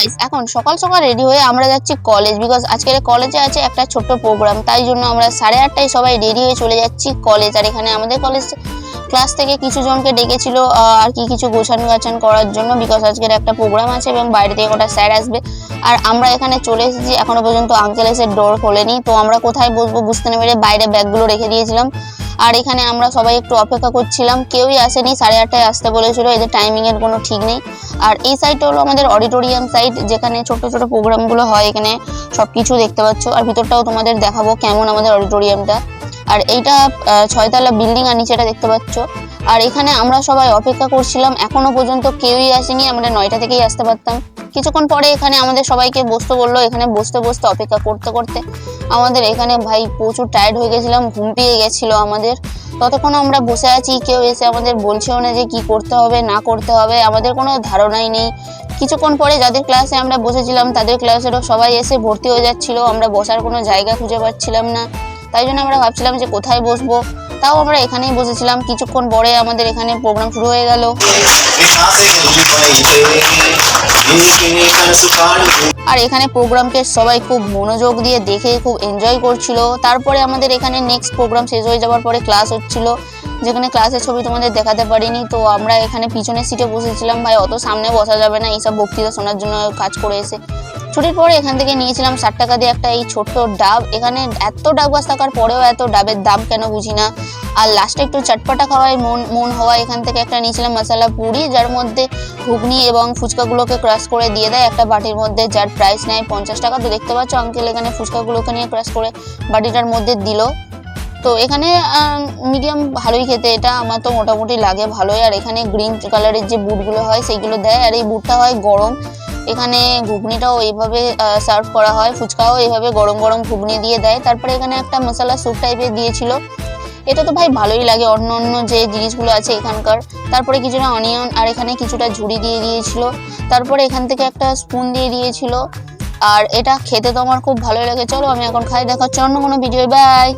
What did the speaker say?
Guys এখন সকাল সকাল রেডি হয়ে আমরা যাচ্ছি কলেজ, বিকজ আজকের কলেজে আছে একটা ছোট্ট প্রোগ্রাম। তাই জন্য আমরা 8:30টায় সবাই রেডি হয়ে চলে যাচ্ছি কলেজ। আর এখানে আমাদের কলেজ ক্লাস থেকে কিছু জনকে ডেকেছিল আর কি কিছু গোছান গাছান করার জন্য, বিকজ আজকের একটা প্রোগ্রাম আছে এবং বাইরে থেকে কটা স্যার আসবে। আর আমরা এখানে চলে এসেছি, এখনো পর্যন্ত আঙ্কেল এসে ডোর খোলেনি। তো আমরা কোথায় বসবো বুঝতে না পেরে বাইরে ব্যাগগুলো রেখে দিয়েছিলাম। আর এখানে আমরা সবাই একটু অপেক্ষা করছিলাম, কেউই আসেনি। 8:30টায় আসতে বলেছিল, এদের টাইমিং এর কোনো ঠিক নেই। আর এই সাইডটা হলো আমাদের অডিটোরিয়াম সাইড, যেখানে ছোট ছোট প্রোগ্রামগুলো হয়। এখানে সবকিছু দেখতে পাচ্ছ, আর ভিতরটাও তোমাদের দেখাবো কেমন আমাদের অডিটোরিয়ামটা। আর এইটা 6 তলা বিল্ডিং, আর নিচেটা দেখতে পাচ্ছ। আর এখানে আমরা সবাই অপেক্ষা করছিলাম, এখনো পর্যন্ত কেউই আসেনি। আমরা 9টা থেকেই আসতে পারতাম। কিছুক্ষণ পরে এখানে আমাদের সবাইকে বসতে বললো। এখানে বসতে বসতে অপেক্ষা করতে করতে আমাদের এখানে ভাই প্রচুর টায়ার্ড হয়ে গেছিলাম, ঘুম পেয়ে গেছিল আমাদের। ততক্ষণ আমরা বসে আছি, কেউ এসে আমাদের বলছেও না যে কি করতে হবে না করতে হবে, আমাদের কোনো ধারণাই নেই। কিছুক্ষণ পরে যাদের ক্লাসে আমরা বসেছিলাম তাদের ক্লাসেরও সবাই এসে ভর্তি হয়ে যাচ্ছিল। আমরা বসার কোনো জায়গা খুঁজে পাচ্ছিলাম না, তাই জন্য আমরা ভাবছিলাম যে কোথায় বসবো। তাও আমরা এখানেই বসেছিলাম। কিছুক্ষণ পরে আমাদের এখানে প্রোগ্রাম শুরু হয়ে গেল। আর এখানে প্রোগ্রামকে সবাই খুব মনোযোগ দিয়ে দেখে খুব এনজয় করছিল। তারপরে আমাদের এখানে নেক্সট প্রোগ্রাম শেষ হয়ে যাওয়ার পরে ক্লাস হচ্ছিল, যেখানে ক্লাসের ছবি তোমাদের দেখাতে পারিনি। তো আমরা এখানে পিছনের সিটে বসেছিলাম। ভাই অত সামনে বসা যাবে না এইসব বক্তৃতা শোনার জন্য কাজ করে এসে। ছুটির পরে এখান থেকে নিয়েছিলাম 60 টাকা দিয়ে একটা এই ছোট্ট ডাব। এখানে এত ডাব গাছ থাকার পরেও এত ডাবের দাম কেন বুঝি না। আর লাস্টে একটু চটপটা খাওয়ায় মন হওয়া, এখান থেকে একটা নিয়েছিলাম মশলা পুরি, যার মধ্যে ঘুগনি এবং ফুচকাগুলোকে ক্রাশ করে দিয়ে দেয় একটা বাটির মধ্যে, যার প্রাইস নেয় 50 টাকা। তো দেখতে পাচ্ছ আঙ্কেল এখানে ফুচকাগুলোকে নিয়ে ক্রাশ করে বাটিটার মধ্যে দিল। তো এখানে মিডিয়াম ভালোই খেতে, এটা আমার তো মোটামুটি লাগে ভালোই। আর এখানে গ্রিন কালারের যে বুটগুলো হয় সেইগুলো দেয়, আর এই বুটটা হয় গরম। এখানে ঘুগনিটাও এইভাবে সার্ভ করা হয়, ফুচকাও এইভাবে গরম গরম ঘুগনি দিয়ে দেয়। তারপরে এখানে একটা মশলা স্যুপ টাইপের দিয়েছিল, এটা তো ভাই ভালোই লাগে অন্য অন্য যে জিনিসগুলো আছে এখানকার। তারপরে কিছুটা অনিয়ন, আর এখানে কিছুটা ঝুড়ি দিয়ে দিয়েছিল। তারপরে এখান থেকে একটা স্পুন দিয়ে দিয়েছিল। আর এটা খেতে তো আমার খুব ভালোই লাগে। চলো আমি এখন খাই, দেখাচ্ছি অন্য কোনো ভিডিও। বাই।